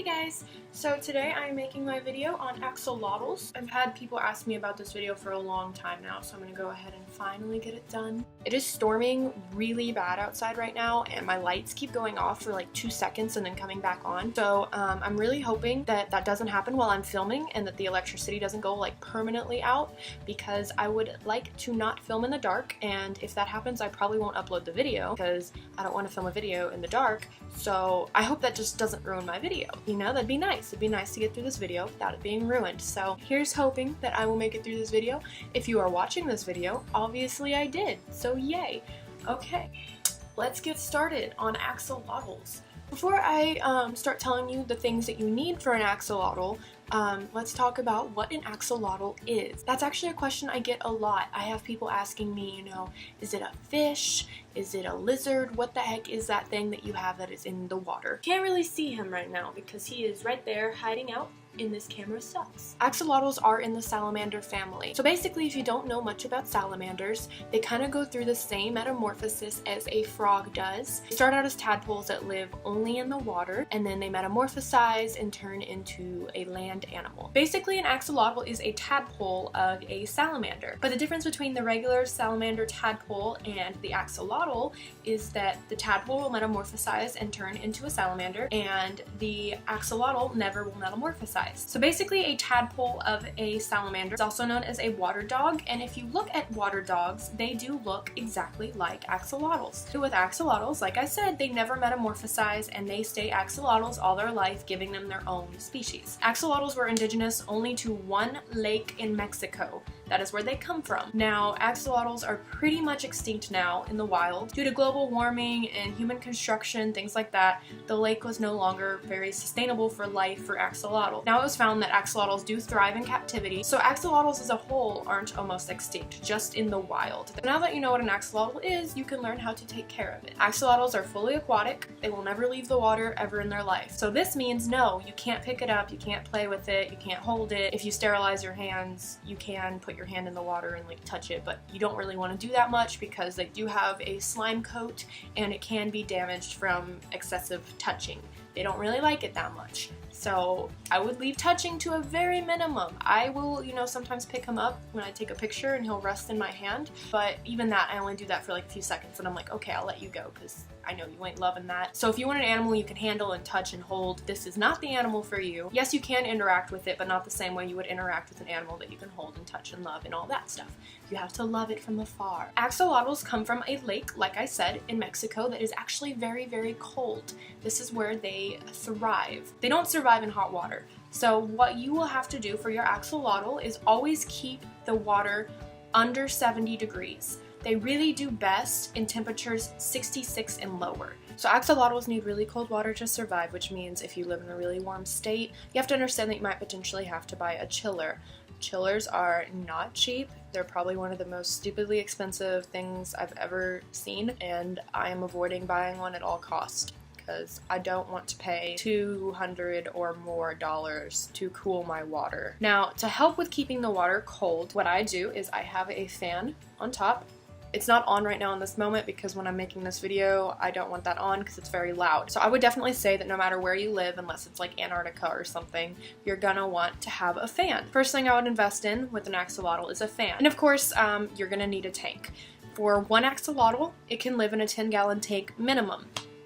Hey guys! So today I'm making my video on axolotls. I've had people ask me about this video for a long time now, so I'm going to go ahead and finally get it done. It is storming really bad outside right now, and my lights keep going off for like 2 seconds and then coming back on. So I'm really hoping that that doesn't happen while I'm filming and that the electricity doesn't go like permanently out, because I would like to not film in the dark, and if that happens I probably won't upload the video because I don't want to film a video in the dark. So I hope that just doesn't ruin my video. You know, that'd be nice. It'd be nice to get through this video without it being ruined. So here's hoping that I will make it through this video. If you are watching this video, obviously I did. So yay. Okay, let's get started on axolotls. Before I start telling you the things that you need for an axolotl, let's talk about what an axolotl is. That's actually a question I get a lot. I have people asking me, you know, is it a fish? Is it a lizard? What the heck is that thing that you have that is in the water? Can't really see him right now because he is right there hiding out in this camera sucks. Axolotls are in the salamander family. So basically, if you don't know much about salamanders, they kind of go through the same metamorphosis as a frog does. They start out as tadpoles that live only in the water, and then they metamorphosize and turn into a land animal. Basically, an axolotl is a tadpole of a salamander. But the difference between the regular salamander tadpole and the axolotl is that the tadpole will metamorphosize and turn into a salamander, and the axolotl never will metamorphosize. So basically, a tadpole of a salamander is also known as a water dog, and if you look at water dogs, they do look exactly like axolotls. So with axolotls, like I said, they never metamorphosize and they stay axolotls all their life, giving them their own species. Axolotls were indigenous only to one lake in Mexico. That is where they come from. Now, axolotls are pretty much extinct now in the wild. Due to global warming and human construction, things like that, the lake was no longer very sustainable for life for axolotls. Now it was found that axolotls do thrive in captivity, so axolotls as a whole aren't almost extinct, just in the wild. Now that you know what an axolotl is, you can learn how to take care of it. Axolotls are fully aquatic. They will never leave the water ever in their life. So this means no, you can't pick it up, you can't play with it, you can't hold it. If you sterilize your hands, you can put your hand in the water and like touch it, but you don't really want to do that much because they do have a slime coat and it can be damaged from excessive touching. They don't really like it that much. So I would leave touching to a very minimum. I will, you know, sometimes pick him up when I take a picture and he'll rest in my hand, but even that, I only do that for like a few seconds and I'm like, okay, I'll let you go because I know you ain't loving that. So if you want an animal you can handle and touch and hold, this is not the animal for you. Yes, you can interact with it, but not the same way you would interact with an animal that you can hold and touch and love and all that stuff. You have to love it from afar. Axolotls come from a lake, like I said, in Mexico that is actually very, very cold. This is where they thrive. They don't survive in hot water. So what you will have to do for your axolotl is always keep the water under 70 degrees. They really do best in temperatures 66 and lower. So axolotls need really cold water to survive, which means if you live in a really warm state, you have to understand that you might potentially have to buy a chiller. Chillers are not cheap. They're probably one of the most stupidly expensive things I've ever seen, and I am avoiding buying one at all costs because I don't want to pay $200 or more to cool my water. Now, to help with keeping the water cold, what I do is I have a fan on top. It's not on right now in this moment because when I'm making this video, I don't want that on because it's very loud. So I would definitely say that no matter where you live, unless it's like Antarctica or something, you're gonna want to have a fan. First thing I would invest in with an axolotl is a fan. And of course, you're gonna need a tank. For one axolotl, it can live in a 10-gallon tank minimum.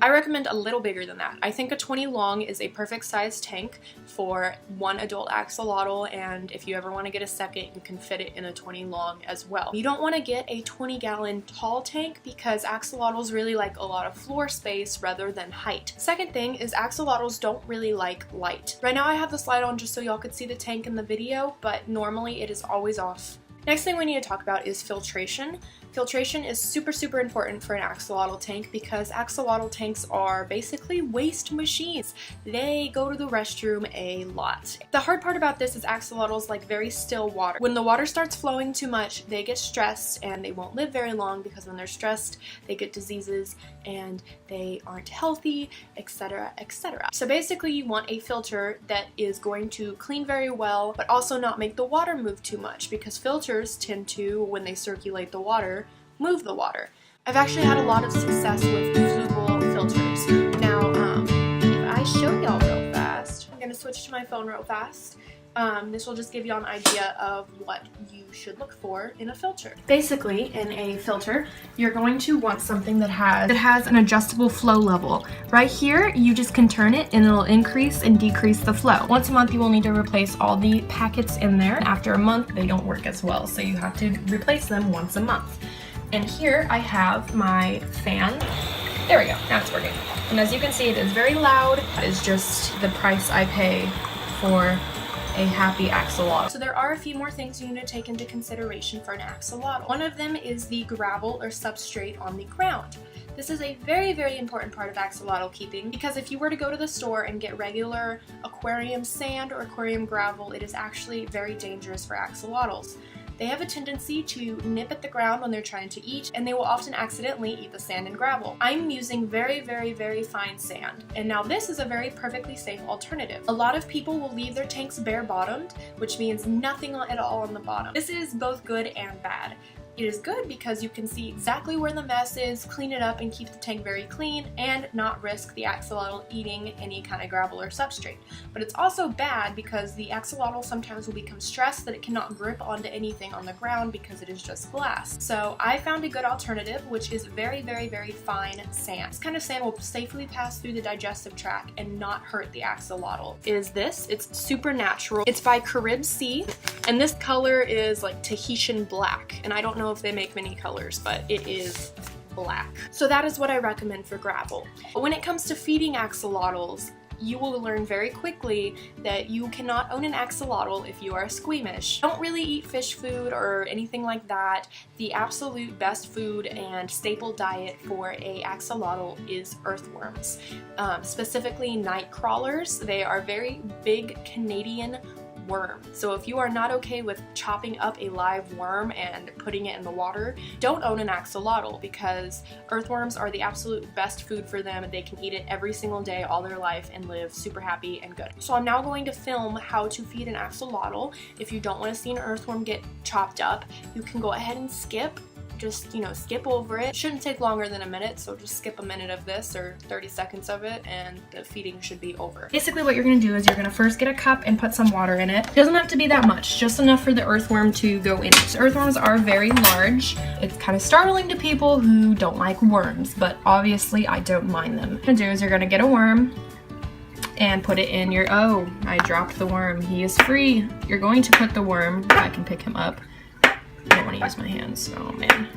I recommend a little bigger than that. I think a 20 long is a perfect size tank for one adult axolotl, and if you ever want to get a second, you can fit it in a 20 long as well. You don't want to get a 20-gallon tall tank because axolotls really like a lot of floor space rather than height. Second thing is axolotls don't really like light. Right now I have this light on just so y'all could see the tank in the video, but normally it is always off. Next thing we need to talk about is filtration. Filtration is super important for an axolotl tank because axolotl tanks are basically waste machines. They go to the restroom a lot. The hard part about this is axolotls like very still water. When the water starts flowing too much, they get stressed and they won't live very long because when they're stressed, they get diseases and they aren't healthy, etc., etc. So basically you want a filter that is going to clean very well, but also not make the water move too much because filters tend to, when they circulate the water, move the water. I've actually had a lot of success with fluval filters. Now, if I show y'all real fast, fast. I'm gonna switch to my phone real fast. This will just give you an idea of what you should look for in a filter. Basically, in a filter, you're going to want something that has an adjustable flow level. Right here, you just can turn it and it'll increase and decrease the flow. Once a month, you will need to replace all the packets in there. After a month, they don't work as well, so you have to replace them once a month. And here I have my fan. There we go, now it's working. And as you can see, it is very loud. That is just the price I pay for a happy axolotl. So there are a few more things you need to take into consideration for an axolotl. One of them is the gravel or substrate on the ground. This is a very, very important part of axolotl keeping because if you were to go to the store and get regular aquarium sand or aquarium gravel, it is actually very dangerous for axolotls. They have a tendency to nip at the ground when they're trying to eat, and they will often accidentally eat the sand and gravel. I'm using very, very, very fine sand, and now this is a very perfectly safe alternative. A lot of people will leave their tanks bare-bottomed, which means nothing at all on the bottom. This is both good and bad. It is good because you can see exactly where the mess is, clean it up, and keep the tank very clean, and not risk the axolotl eating any kind of gravel or substrate. But it's also bad because the axolotl sometimes will become stressed that it cannot grip onto anything on the ground because it is just glass. So I found a good alternative, which is very, very, very fine sand. This kind of sand will safely pass through the digestive tract and not hurt the axolotl. Is this? It's super natural. It's by Carib Sea, and this color is like Tahitian black, and I don't know if they make many colors, but it is black. So that is what I recommend for gravel. But when it comes to feeding axolotls, you will learn very quickly that you cannot own an axolotl if you are squeamish. Don't really eat fish food or anything like that. The absolute best food and staple diet for a axolotl is earthworms, specifically night crawlers. They are very big Canadian worm. So if you are not okay with chopping up a live worm and putting it in the water, don't own an axolotl because earthworms are the absolute best food for them. They can eat it every single day all their life and live super happy and good. So I'm now going to film how to feed an axolotl. If you don't want to see an earthworm get chopped up, you can go ahead and skip. Just, skip over it. It shouldn't take longer than a minute, so just skip a minute of this or 30 seconds of it and the feeding should be over. Basically what you're going to do is you're going to first get a cup and put some water in it. It doesn't have to be that much, just enough for the earthworm to go in it. Earthworms are very large. It's kind of startling to people who don't like worms, but obviously I don't mind them. What you're going to do is you're going to get a worm and put it in your, oh, I dropped the worm. He is free. You're going to put the worm, I can pick him up. I don't want to use my hands. Oh man.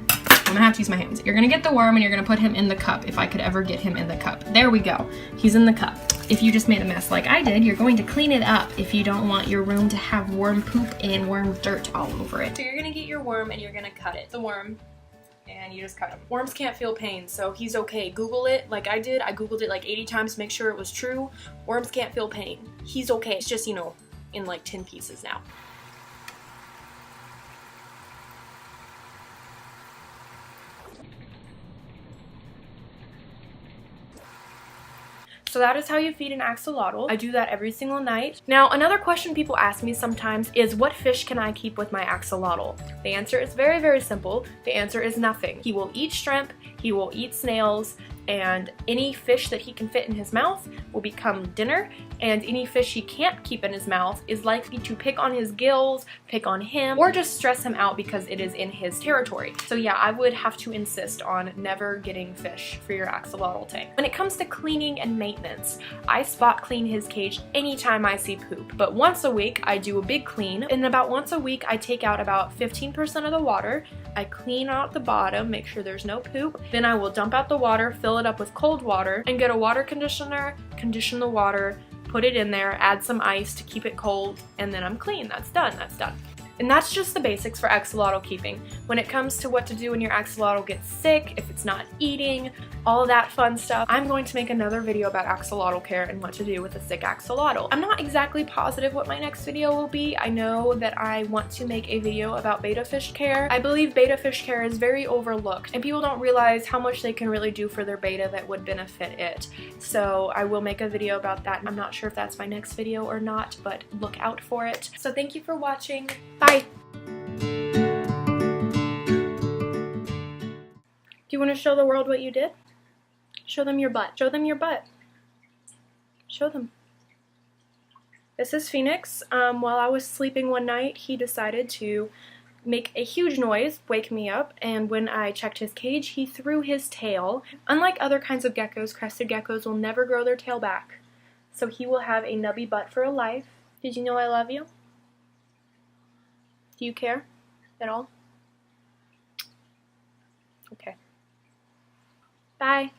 I'm gonna have to use my hands. You're gonna get the worm and you're gonna put him in the cup if I could ever get him in the cup. There we go. He's in the cup. If you just made a mess like I did, you're going to clean it up if you don't want your room to have worm poop and worm dirt all over it. So you're gonna get your worm and you're gonna cut it. The worm. And you just cut him. Worms can't feel pain, so he's okay. Google it like I did. I Googled it like 80 times to make sure it was true. Worms can't feel pain. He's okay. It's just, in like 10 pieces now. So that is how you feed an axolotl. I do that every single night. Now, another question people ask me sometimes is, what fish can I keep with my axolotl? The answer is very, very simple. The answer is nothing. He will eat shrimp, he will eat snails, and any fish that he can fit in his mouth will become dinner, and any fish he can't keep in his mouth is likely to pick on his gills, pick on him, or just stress him out because it is in his territory. So yeah, I would have to insist on never getting fish for your axolotl tank. When it comes to cleaning and maintenance, I spot clean his cage anytime I see poop, but once a week I do a big clean, and about once a week I take out about 15% of the water, I clean out the bottom, make sure there's no poop, then I will dump out the water, fill it up with cold water, and get a water conditioner, condition the water, put it in there, add some ice to keep it cold, and then I'm clean. That's done. That's done. And that's just the basics for axolotl keeping. When it comes to what to do when your axolotl gets sick, if it's not eating, all of that fun stuff, I'm going to make another video about axolotl care and what to do with a sick axolotl. I'm not exactly positive what my next video will be. I know that I want to make a video about betta fish care. I believe betta fish care is very overlooked and people don't realize how much they can really do for their betta that would benefit it. So I will make a video about that. I'm not sure if that's my next video or not, but look out for it. So thank you for watching. Bye! Do you want to show the world what you did? Show them your butt. Show them your butt. Show them. This is Phoenix. While I was sleeping one night, he decided to make a huge noise, wake me up, and when I checked his cage, he threw his tail. Unlike other kinds of geckos, crested geckos will never grow their tail back, so he will have a nubby butt for a life. Did you know I love you? Do you care at all? Okay. Bye.